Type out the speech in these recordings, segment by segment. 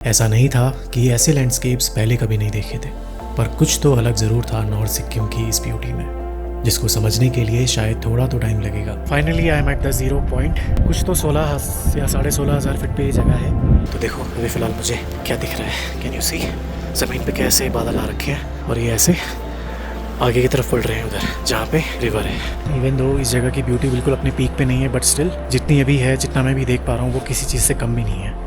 ऐसा नहीं था कि ऐसे लैंडस्केप्स पहले कभी नहीं देखे थे, पर कुछ तो अलग ज़रूर था नॉर्थ सिक्किम की इस ब्यूटी में, जिसको समझने के लिए शायद थोड़ा तो टाइम लगेगा। Finally I am at the 0 point. कुछ तो 16 या 16,500 फीट पे ये जगह है। तो देखो अभी फ़िलहाल मुझे क्या दिख रहा है, कैन यू सी? ज़मीन पे कैसे बादल आ रखे हैं और ये ऐसे आगे की तरफ पड़ रहे हैं उधर जहाँ पे रिवर है। इवन दो इस जगह की ब्यूटी बिल्कुल अपने पीक पे नहीं है, बट स्टिल जितनी अभी है, जितना मैं भी देख पा रहा हूँ, वो किसी चीज़ से कम भी नहीं है।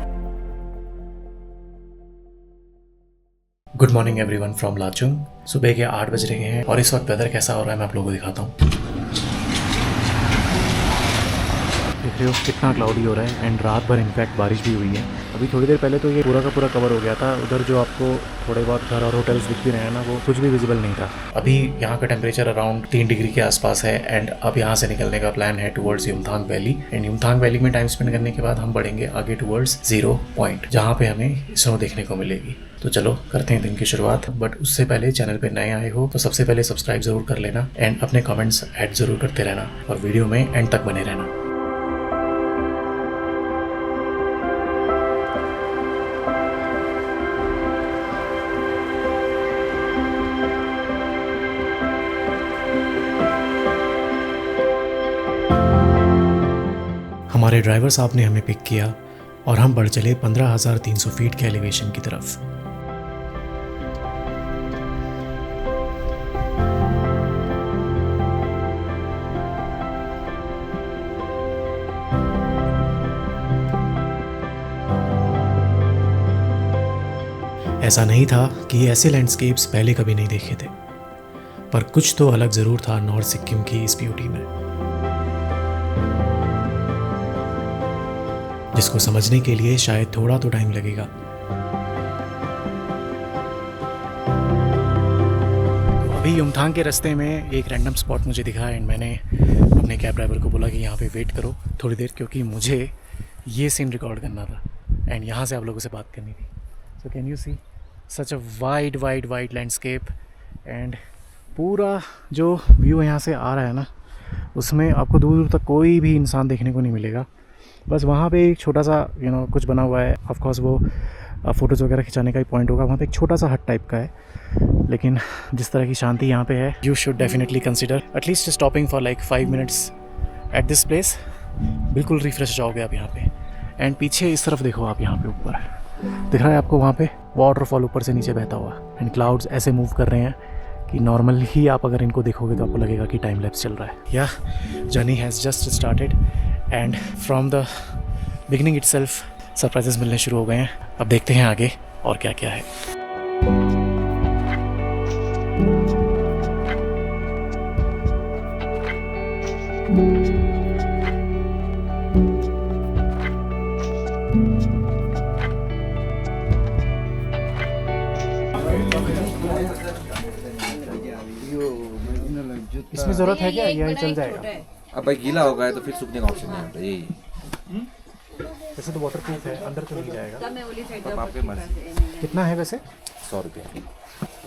Good morning everyone from Lachung. सुबह के 8 बज रहे हैं और इस वक्त वेदर कैसा हो रहा है मैं आप लोगों को दिखाता हूँ। देख रहे हो कितना क्लाउडी हो रहा है एंड रात भर इनफैक्ट बारिश भी हुई है। अभी थोड़ी देर पहले तो ये पूरा का पूरा कवर हो गया था। उधर जो आपको थोड़े बहुत घर और होटल्स दिख भी रहे हैं ना, वो कुछ भी विजिबल नहीं था। अभी यहाँ का टेम्परेचर अराउंड 3 डिग्री के आसपास है एंड अब यहाँ से निकलने का प्लान है towards Yumthang valley. And Yumthang valley में टाइम स्पेंड करने के बाद हम बढ़ेंगे आगे टुवर्ड्स 0 पॉइंट, जहाँ पे हमें स्नो देखने को मिलेगी। तो चलो करते हैं दिन की शुरुआत। बट उससे पहले चैनल पे नए आए हो तो सबसे पहले सब्सक्राइब जरूर कर लेना एंड अपने कमेंट्स ऐड जरूर करते रहना और वीडियो में एंड तक बने रहना। हमारे ड्राइवर साहब ने हमें पिक किया और हम बढ़ चले 15,300 फीट के एलिवेशन की तरफ। ऐसा नहीं था कि ऐसे लैंडस्केप्स पहले कभी नहीं देखे थे, पर कुछ तो अलग ज़रूर था नॉर्थ सिक्किम की इस ब्यूटी में, जिसको समझने के लिए शायद थोड़ा तो टाइम लगेगा। अभी युमथांग के रास्ते में एक रैंडम स्पॉट मुझे दिखा एंड मैंने अपने कैब ड्राइवर को बोला कि यहाँ पे वेट करो थोड़ी देर, क्योंकि मुझे ये सीन रिकॉर्ड करना था एंड यहाँ से आप लोगों से बात करनी थी। So can you see such a wide landscape and पूरा जो व्यू यहाँ से आ रहा है ना, उसमें आपको दूर दूर तक कोई भी इंसान देखने को नहीं मिलेगा। बस वहाँ पे एक छोटा सा कुछ बना हुआ है। ऑफ कोर्स वो फ़ोटोज़ वगैरह खिंचाने का ही पॉइंट होगा। वहाँ पे एक छोटा सा हट टाइप का है, लेकिन जिस तरह की शांति यहाँ पे है, you should definitely consider at least stopping for like 5 minutes at this place. बिल्कुल रिफ्रेश जाओगे आप यहाँ पे। एंड पीछे इस तरफ देखो आप, यहाँ पे ऊपर दिख रहा है आपको, वहाँ पे वाटरफॉल ऊपर से नीचे बहता हुआ एंड क्लाउड्स ऐसे मूव कर रहे हैं कि नॉर्मल ही आप अगर इनको देखोगे तो आपको लगेगा कि टाइम लैप्स चल रहा है। या journey has just started and from the beginning itself surprises मिलने शुरू हो गए हैं। अब देखते हैं आगे और क्या क्या है। इसमें ज़रूरत है क्या? यही चल जाएगा। अब भाई गीला हो गया है तो फिर सूखने का ऑप्शन नहीं है यही। वैसे तो वाटर प्रूफ है, अंदर तो नहीं जाएगा। अब आपके मर्जी। कितना है वैसे? 100 रुपये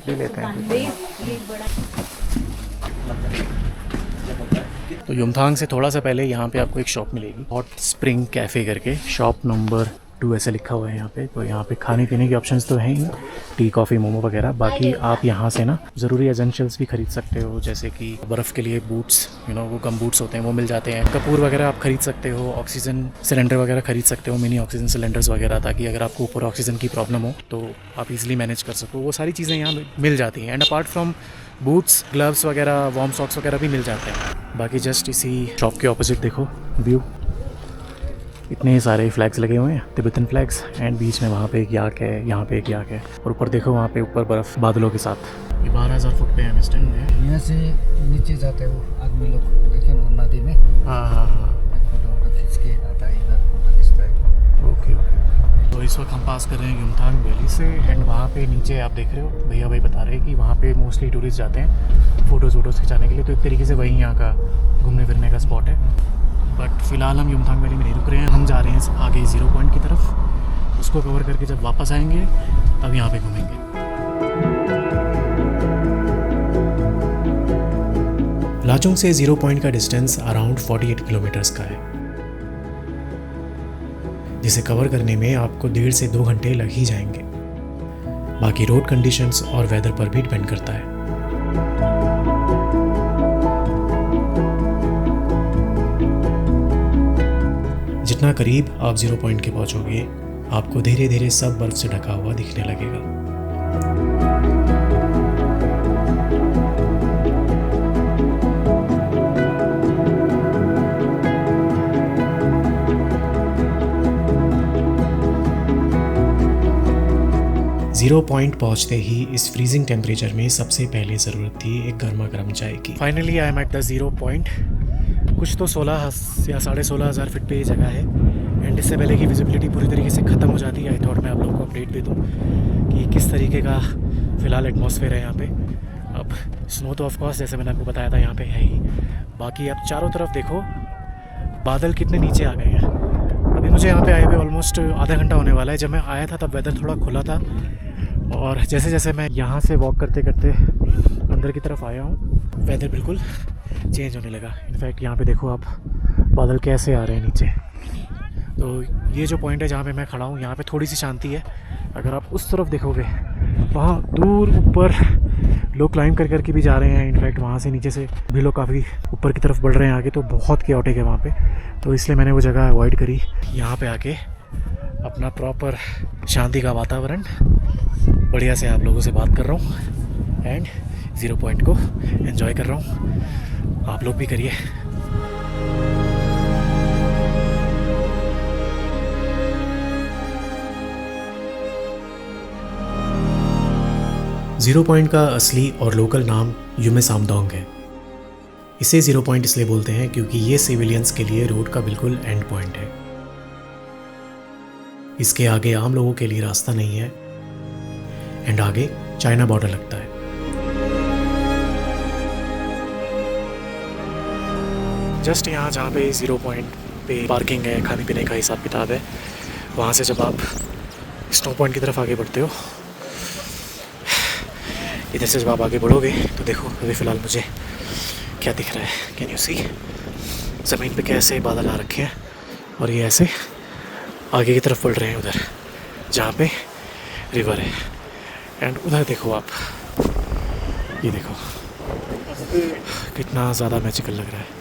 ले लेते हैं। तो युमथांग से थोड़ा सा पहले यहाँ पे आपको एक शॉप मिलेगी, हॉट स्प्रिंग कैफ़े करके। शॉप नंबर 2 ऐसे लिखा हुआ है यहाँ पे। तो यहाँ पे खाने पीने के ऑप्शंस तो हैं ही, टी कॉफ़ी मोमो वगैरह। बाकी आप यहाँ से ना ज़रूरी एसेंशियल्स भी खरीद सकते हो, जैसे कि बर्फ़ के लिए बूट्स, वो गम बूट्स होते हैं, वो मिल जाते हैं। कपूर वगैरह आप खरीद सकते हो, ऑक्सीजन सिलेंडर वगैरह खरीद सकते हो, मिनी ऑक्सीजन सिलेंडर्स वगैरह, ताकि अगर आपको ऊपर ऑक्सीजन की प्रॉब्लम हो तो आप इजीली मैनेज कर सको। वो सारी चीज़ें यहाँ मिल जाती हैं। And apart from boots, gloves वगैरह, वार्म सॉक्स वगैरह भी मिल जाते हैं। बाकी जस्ट इसी शॉप के ऑपोजिट देखो व्यू, इतने सारे फ्लैग्स लगे हुए हैं, तिब्बतन फ्लैग्स। एंड बीच में वहाँ पे एक याक है, यहाँ पे एक याक है, और ऊपर देखो वहाँ पे ऊपर बर्फ़ बादलों के साथ। ये 12,000 फुट पे है इस टाइम में। यहाँ से नीचे जाते हो आदमी लोग, देखे ना नदी में। हाँ, फोटो खींच के आता है, इधर फोटो खींचता है। ओके। तो इस वक्त हम पास कर रहे हैं युमथांग वैली से एंड वहाँ पे नीचे आप देख रहे हो, भैया भाई बता रहे हैं कि वहाँ पे मोस्टली टूरिस्ट जाते हैं फ़ोटोज़ खिंचाने के लिए। तो एक तरीके से वही यहाँ का घूमने फिरने का स्पॉट है। बट फ़िलहाल हम युमथांग वैली में नहीं रुक रहे हैं, हम जा रहे हैं आगे 0 पॉइंट की तरफ। उसको कवर करके जब वापस आएंगे तब यहाँ पे घूमेंगे। लाचुंग से 0 पॉइंट का डिस्टेंस अराउंड 48 किलोमीटर्स का है। जिसे कवर करने में आपको 1.5 से 2 घंटे लग ही जाएंगे। बाकी रोड कंडीशंस और वेदर पर भी डिपेंड करता है। जितना करीब आप 0 पॉइंट के पहुंचोगे, आपको धीरे धीरे सब बर्फ से ढका हुआ दिखने लगेगा। जीरो पॉइंट पहुंचते ही इस फ्रीजिंग टेम्परेचर में सबसे पहले ज़रूरत थी एक गर्मा गर्म चाय की। Finally I am at the 0 point. कुछ तो 16 या 16,500 फीट पे ये जगह है एंड इससे पहले की विजिबिलिटी पूरी तरीके से ख़त्म हो जाती है। आई थॉट मैं आप लोगों को अपडेट दे दूँ कि किस तरीके का फ़िलहाल एटमॉस्फेयर है यहाँ पे। अब स्नो तो ऑफकोर्स जैसे मैंने आपको बताया था यहाँ पे है ही, बाकी आप चारों तरफ देखो बादल कितने नीचे आ गए हैं। अभी मुझे यहाँ पे आए हुए ऑलमोस्ट आधा घंटा होने वाला है। जब मैं आया था तब वेदर थोड़ा खुला था और जैसे जैसे मैं यहाँ से वॉक करते करते अंदर की तरफ आया हूँ, वेदर बिल्कुल चेंज होने लगा। इनफैक्ट यहाँ पे देखो आप बादल कैसे आ रहे हैं नीचे। तो ये जो पॉइंट है जहाँ पे मैं खड़ा हूँ, यहाँ पे थोड़ी सी शांति है। अगर आप उस तरफ देखोगे, वहाँ दूर ऊपर लोग क्लाइंब कर करके भी जा रहे हैं। इनफैक्ट वहाँ से नीचे से भी लोग काफ़ी ऊपर की तरफ बढ़ रहे हैं आगे, तो बहुत केओटिक है वहाँ पे। तो इसलिए मैंने वो जगह अवॉइड करी। यहाँ पे आके अपना प्रॉपर शांति का वातावरण बढ़िया से आप लोगों से बात कर रहा हूँ एंड 0 पॉइंट को एंजॉय कर रहा हूँ। आप लोग भी करिए। ज़ीरो पॉइंट का असली और लोकल नाम युमे सामडोंग है। इसे 0 पॉइंट इसलिए बोलते हैं क्योंकि ये सिविलियंस के लिए रोड का बिल्कुल एंड पॉइंट है। इसके आगे आम लोगों के लिए रास्ता नहीं है एंड आगे चाइना बॉर्डर लगता है। जस्ट यहाँ जहाँ पे 0 पॉइंट पे पार्किंग है, खाने पीने का हिसाब किताब है, वहाँ से जब आप स्नो पॉइंट की तरफ आगे बढ़ते हो, इधर से जब आप आगे बढ़ोगे तो देखो अभी फ़िलहाल मुझे क्या दिख रहा है। कैन यू सी ज़मीन पे कैसे बादल आ रखे हैं और ये ऐसे आगे की तरफ बढ़ रहे हैं उधर जहाँ पे रिवर है। एंड उधर देखो आप, ये देखो कितना ज़्यादा मैजिकल लग रहा है।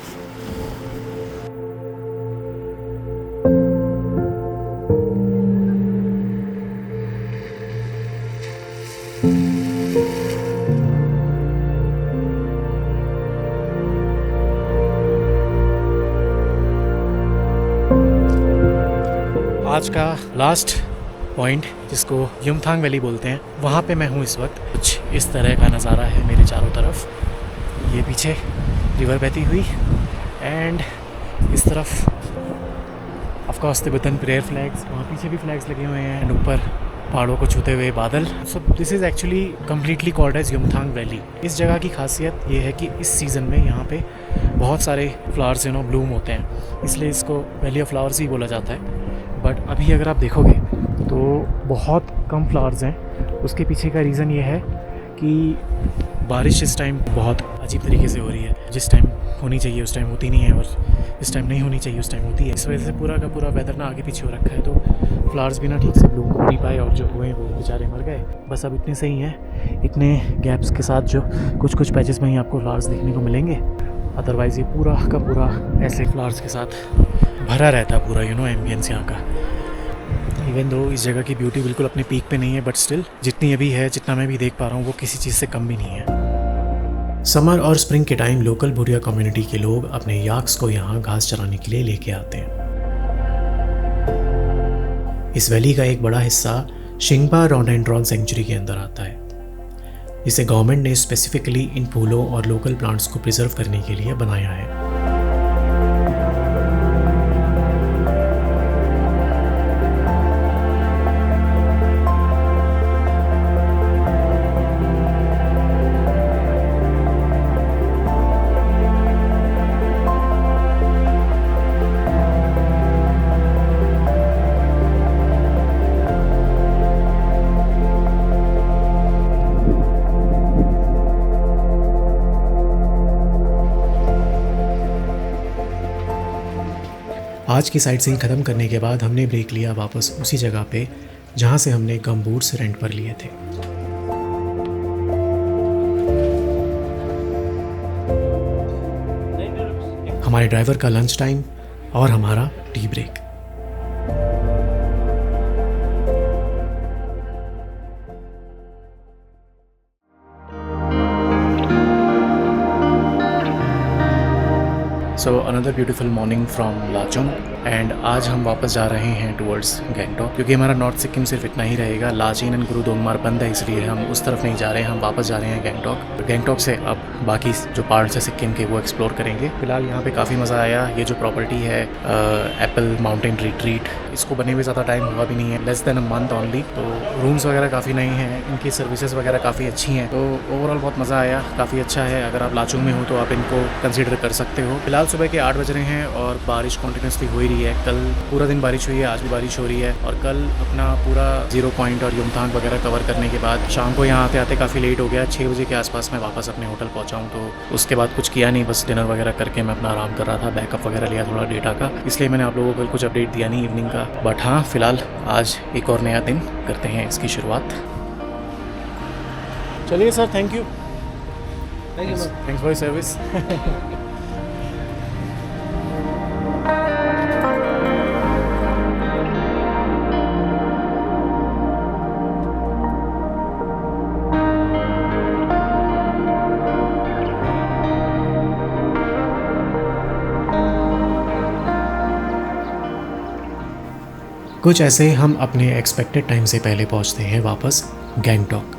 आज का लास्ट पॉइंट, जिसको युमथांग वैली बोलते हैं, वहाँ पे मैं हूँ इस वक्त। कुछ इस तरह का नज़ारा है मेरे चारों तरफ। ये पीछे रिवर बहती हुई एंड इस तरफ of course Tibetan prayer flags, वहाँ पीछे भी फ्लैग्स लगे हुए हैं एंड ऊपर पहाड़ों को छूते हुए बादल। So this is actually completely called as Yumthang valley. इस जगह की खासियत ये है कि इस सीज़न में यहाँ पे बहुत सारे फ्लावर्स ब्लूम होते हैं, इसलिए इसको वैली ऑफ फ्लावर्स ही बोला जाता है। बट अभी अगर आप देखोगे तो बहुत कम फ्लावर्स हैं। उसके पीछे का रीज़न ये है कि बारिश इस टाइम बहुत अजीब तरीके से हो रही है। जिस टाइम होनी चाहिए उस टाइम होती नहीं है और जिस टाइम नहीं होनी चाहिए उस टाइम होती है। इस वजह से पूरा का पूरा वेदर ना आगे पीछे हो रखा है, तो फ्लावर्स भी ना ठीक से ब्लूम हो नहीं पाए और जो हुए वो बेचारे मर गए। बस अब इतने सही हैं, इतने गैप्स के साथ जो कुछ पैचेस में ही आपको फ्लावर्स देखने को मिलेंगे। अदरवाइज़ ये पूरा का पूरा ऐसे फ्लावर्स के साथ भरा रहता है पूरा एम्बियंस यहाँ का। इवन दो इस जगह की ब्यूटी बिल्कुल अपने पीक पे नहीं है, बट स्टिल जितनी अभी है, जितना मैं भी देख पा रहा हूँ, वो किसी चीज़ से कम भी नहीं है। समर और स्प्रिंग के टाइम लोकल भूरिया कम्युनिटी के लोग अपने याक्स को यहाँ घास चराने के लिए लेके आते हैं। इस वैली का एक बड़ा हिस्सा शिंगपा रोडेंड्रॉन सेंचुरी के अंदर आता है, जिसे गवर्नमेंट ने स्पेसिफिकली इन फूलों और लोकल प्लांट्स को प्रिजर्व करने के लिए बनाया है। आज की साइट सीइंग ख़त्म करने के बाद हमने ब्रेक लिया वापस उसी जगह पे जहाँ से हमने गम बूट्स रेंट पर लिए थे। हमारे ड्राइवर का लंच टाइम और हमारा tea break. So another beautiful morning from Lachung and आज हम वापस जा रहे हैं टुवर्ड्स गैंगटॉक, क्योंकि हमारा नॉर्थ सिक्किम सिर्फ इतना ही रहेगा। लाचेन एंड गुरुदोंगमार बंद है, इसलिए हम उस तरफ नहीं जा रहे हैं, हम वापस जा रहे हैं गैंगटॉक। गैंगटॉक से अब बाकी जो पार्ट्स है सिक्किम के वो एक्सप्लोर करेंगे। फिलहाल यहाँ पे काफ़ी मज़ा आया। ये जो प्रॉपर्टी है एप्पल माउंटेन रिट्रीट, इसको बने हुए ज़्यादा टाइम हुआ भी नहीं है, less than a month only. तो रूम्स वगैरह काफ़ी नए हैं, इनकी सर्विसेज वगैरह काफ़ी अच्छी हैं, तो ओवरऑल बहुत मज़ा आया, काफ़ी अच्छा है। अगर आप लाचुंग में हो तो आप इनको कंसिडर कर सकते हो। फिलहाल सुबह के 8 बज रहे हैं और बारिश कॉन्टिन्यूसली हो ही रही है। कल पूरा दिन बारिश हुई है, आज भी बारिश हो रही है। और कल अपना पूरा 0 पॉइंट और युमथांग वगैरह कवर करने के बाद शाम को यहाँ आते आते काफ़ी लेट हो गया। 6 बजे के आसपास मैं वापस अपने होटल पहुँचा हूँ। तो उसके बाद कुछ किया नहीं, बस डिनर वगैरह करके मैं अपना आराम कर रहा था। बैकअप वगैरह लिया थोड़ा डेटा का, इसलिए मैंने आप लोगों को कुछ अपडेट दिया नहीं इवनिंग का। बट हाँ, फिलहाल आज एक और नया दिन करते हैं इसकी शुरुआत। चलिए sir, thank you thanks for service. कुछ ऐसे हम अपने एक्सपेक्टेड टाइम से पहले पहुंचते हैं वापस Gangtok.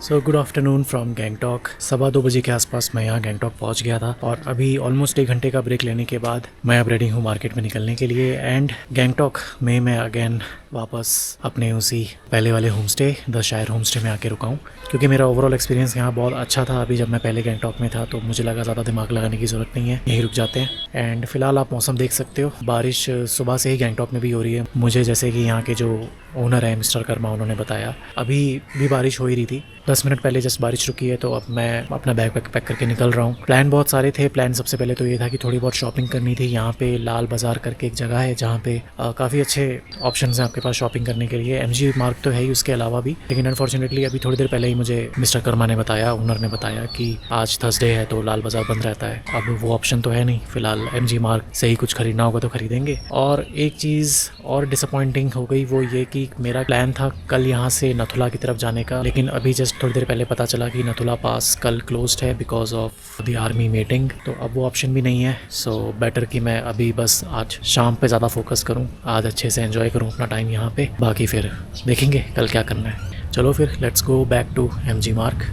So good afternoon from Gangtok. 2:15 बजे के आसपास मैं यहाँ गैंगटॉक पहुँच गया था और अभी ऑलमोस्ट 1 घंटे का ब्रेक लेने के बाद मैं अब रेडी हूँ मार्केट में निकलने के लिए। एंड गैंगटॉक में मैं अगेन वापस अपने उसी पहले वाले होम स्टे द शायर होम स्टे में आके रुका हूँ, क्योंकि मेरा ओवरऑल एक्सपीरियंस यहाँ बहुत अच्छा था। अभी जब मैं पहले गैंगटॉक में था तो मुझे लगा ज़्यादा दिमाग लगाने की ज़रूरत नहीं है, यहीं रुक जाते हैं। एंड फिलहाल आप मौसम देख सकते हो, बारिश सुबह से ही गैंगटॉक में भी हो रही है। मुझे जैसे कि यहाँ के जो ओनर है मिस्टर कर्मा, उन्होंने बताया अभी भी बारिश हो ही रही थी। 10 मिनट पहले जस्ट बारिश रुकी है, तो अब मैं अपना बैग पैक करके निकल रहा हूँ। प्लान बहुत सारे थे। प्लान सबसे पहले तो ये था कि थोड़ी बहुत शॉपिंग करनी थी। यहाँ पे लाल बाज़ार करके एक जगह है जहाँ पे काफ़ी अच्छे ऑप्शंस हैं आपके पास शॉपिंग करने के लिए। एमजी मार्ग तो है ही उसके अलावा भी, लेकिन अनफॉर्चुनेटली अभी थोड़ी देर पहले ही मुझे मिस्टर कर्मा ने बताया, ओनर ने बताया कि आज थर्सडे है तो लाल बाज़ार बंद रहता है। अब वो ऑप्शन तो है नहीं, फिलहाल एमजी मार्ग से ही कुछ खरीदना होगा तो खरीदेंगे। और एक चीज़ और डिसअपॉइंटिंग हो गई, वो ये कि मेरा प्लान था कल यहाँ से नथुला की तरफ जाने का, लेकिन अभी जस्ट थोड़ी देर पहले पता चला कि नथुला पास कल क्लोज्ड है because of the army meeting. तो अब वो ऑप्शन भी नहीं है। सो बेटर कि मैं अभी बस आज शाम पे ज़्यादा फोकस करूँ, आज अच्छे से एंजॉय करूँ अपना टाइम यहाँ पे, बाकी फिर देखेंगे कल क्या करना है। चलो फिर let's go back to MG Marg.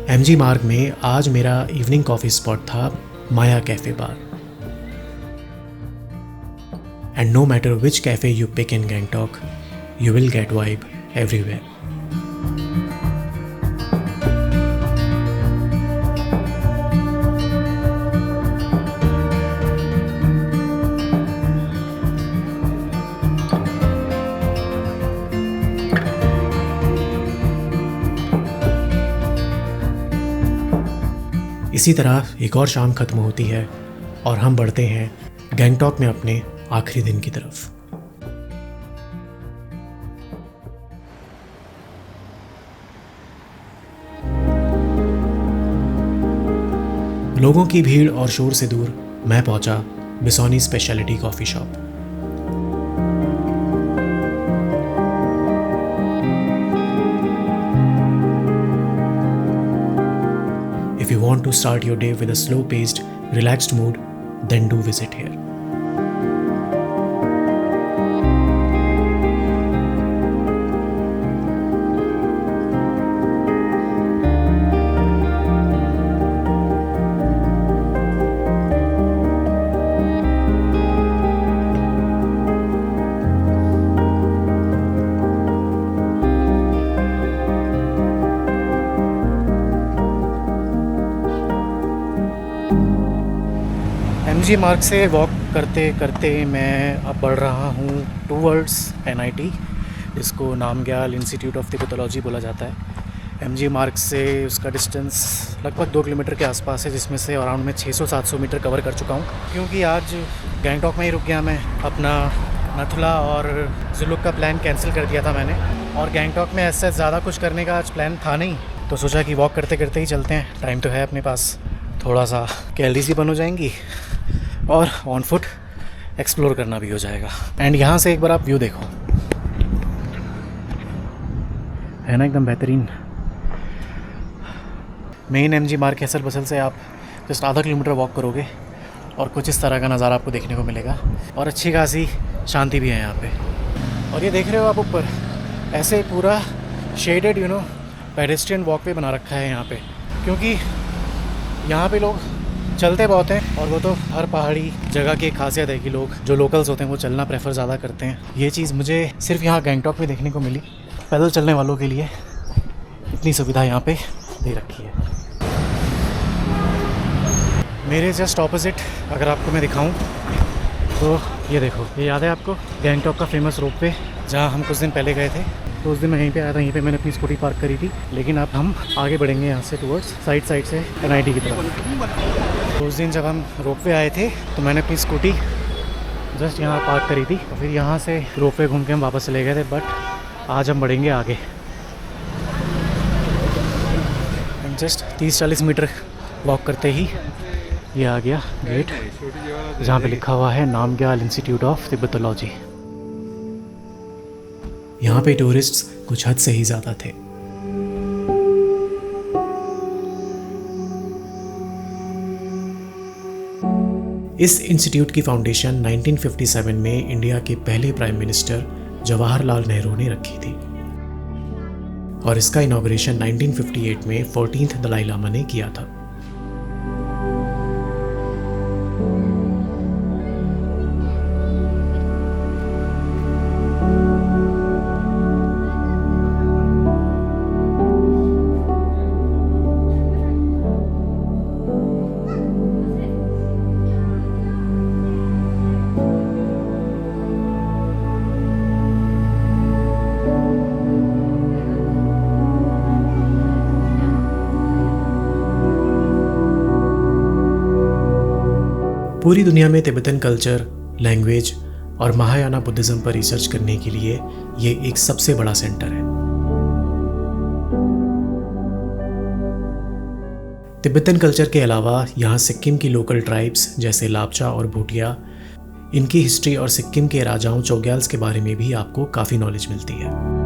MG Marg में आज मेरा इवनिंग कॉफ़ी स्पॉट था Maya cafe bar. And no matter which cafe you pick in Gangtok, you will get vibe everywhere. इसी तरह एक और शाम खत्म होती है और हम बढ़ते हैं गैंगटॉक में अपने आखिरी दिन की तरफ। लोगों की भीड़ और शोर से दूर मैं पहुंचा Bisoni speciality coffee shop. If you want to start your day with a slow-paced, relaxed mood, then do visit here. MG मार्ग से वॉक करते करते मैं अब बढ़ रहा हूँ टूवर्ड्स NIT, जिसको नामग्याल इंस्टीट्यूट ऑफ तिब्बतोलॉजी बोला जाता है। MG मार्ग से उसका डिस्टेंस लगभग 2 किलोमीटर के आसपास है, जिसमें से अराउंड में 600-700 मीटर कवर कर चुका हूँ। क्योंकि आज गैंगटॉक में ही रुक गया मैं, अपना नथुला और जुलुक का प्लान कैंसिल कर दिया था मैंने, और गैंगटॉक में ऐसे ज़्यादा कुछ करने का आज प्लान था नहीं, तो सोचा कि वॉक करते करते ही चलते हैं। टाइम तो है अपने पास, थोड़ा सा कैलोरीज भी बन हो जाएंगी और ऑन फुट एक्सप्लोर करना भी हो जाएगा। एंड यहाँ से एक बार आप व्यू देखो, है ना एकदम बेहतरीन। मेन MG मार्ग कैसल बसल से आप जस्ट आधा किलोमीटर वॉक करोगे और कुछ इस तरह का नज़ारा आपको देखने को मिलेगा, और अच्छी खासी शांति भी है यहाँ पे। और ये देख रहे हो आप ऊपर, ऐसे पूरा शेडेड पेडेस्ट्रियन वॉकवे बना रखा है यहाँ पे, क्योंकि यहाँ पे लोग चलते बहुत हैं, और वो तो हर पहाड़ी जगह की एक खासियत है कि लोग जो लोकल्स होते हैं वो चलना प्रेफर ज़्यादा करते हैं। ये चीज़ मुझे सिर्फ यहाँ गैंगटॉक में देखने को मिली। पैदल चलने वालों के लिए इतनी सुविधा यहाँ पे दे रखी है। मेरे जस्ट ऑपोजिट अगर आपको मैं दिखाऊं तो ये देखो, ये याद है आपको गैंगटॉक का फेमस रोपवे, जहाँ हम कुछ दिन पहले गए थे। तो उस दिन मैं यहीं पे आया था, यहीं पे मैंने अपनी स्कूटी पार्क करी थी। लेकिन अब हम आगे बढ़ेंगे यहाँ से टूवर्ड्स साइड से NIT की तरफ। तो उस दिन जब हम रोपवे आए थे तो मैंने अपनी स्कूटी जस्ट यहाँ पार्क करी थी, और फिर यहाँ से रोपवे घूम के हम वापस चले गए थे। बट आज हम बढ़ेंगे आगे, जस्ट 30-40 मीटर वॉक करते ही ये आ गया गेट, जहाँ पे लिखा हुआ है नामग्याल इंस्टीट्यूट ऑफ तिब्बतोलॉजी। यहाँ पे टूरिस्ट्स कुछ हद से ही ज़्यादा थे। इस इंस्टीट्यूट की फाउंडेशन 1957 में इंडिया के पहले प्राइम मिनिस्टर जवाहरलाल नेहरू ने रखी थी, और इसका इनॉग्रेशन 1958 में 14th दलाई लामा ने किया था। पूरी दुनिया में तिब्बतन कल्चर, लैंग्वेज और महायाना बुद्धिज्म पर रिसर्च करने के लिए ये एक सबसे बड़ा सेंटर है। तिब्बतन कल्चर के अलावा यहाँ सिक्किम की लोकल ट्राइब्स जैसे लापचा और भूटिया, इनकी हिस्ट्री और सिक्किम के राजाओं चौग्याल्स के बारे में भी आपको काफ़ी नॉलेज मिलती है।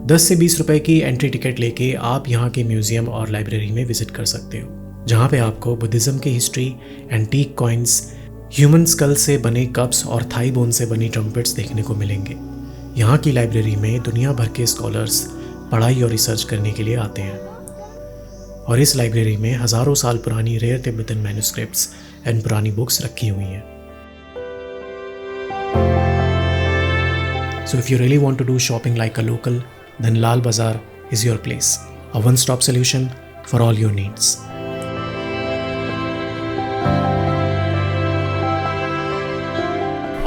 10 से 20 रुपए की एंट्री टिकट लेके आप यहाँ के म्यूजियम और लाइब्रेरी में विजिट कर सकते हो, जहाँ पे आपको बुद्धिज्म की history, antique coins, human school से बने कप्स और थाई बोन से बनी ट्रम्पेट्स देखने को मिलेंगे। यहाँ की लाइब्रेरी में दुनिया भर के स्कॉलर्स पढ़ाई और रिसर्च करने के लिए आते हैं, और इस लाइब्रेरी में हज़ारों साल पुरानी रेयर तिब्बतन मैन्युस्क्रिप्ट्स एंड पुरानी बुक्स रखी हुई हैं। So if you really want to do shopping like a local, then Lal Bazaar is your place, a one-stop solution for all your needs.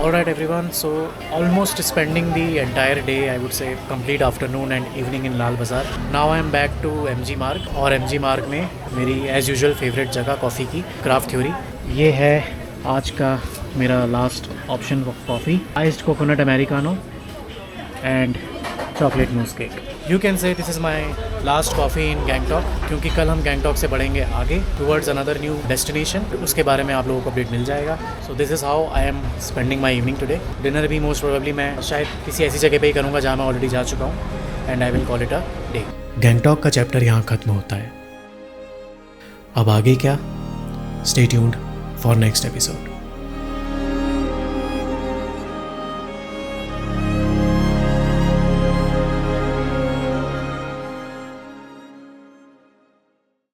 Alright everyone, so almost spending the entire day, I would say complete afternoon and evening in Lal Bazaar. Now I am back to MG Marg, और MG Marg में मेरी as usual favorite जगह coffee की, craft theory. ये है आज का मेरा last option of coffee, iced coconut americano and chocolate mousse cake. You can say this is my last coffee in Gangtok, क्योंकि कल हम गैंगटॉक से बढ़ेंगे आगे टूवर्ड्स अनदर न्यू डेस्टिनेशन, उसके बारे में आप लोगों को अपडेट मिल जाएगा। सो this is how I am spending my evening today. Dinner भी मोस्ट प्रोबेबली मैं शायद किसी ऐसी जगह पे ही करूँगा जहाँ मैं ऑलरेडी जा चुका हूँ, and I will call it a day. Gangtok का चैप्टर यहाँ ख़त्म होता है। अब आगे क्या? Stay tuned for next episode.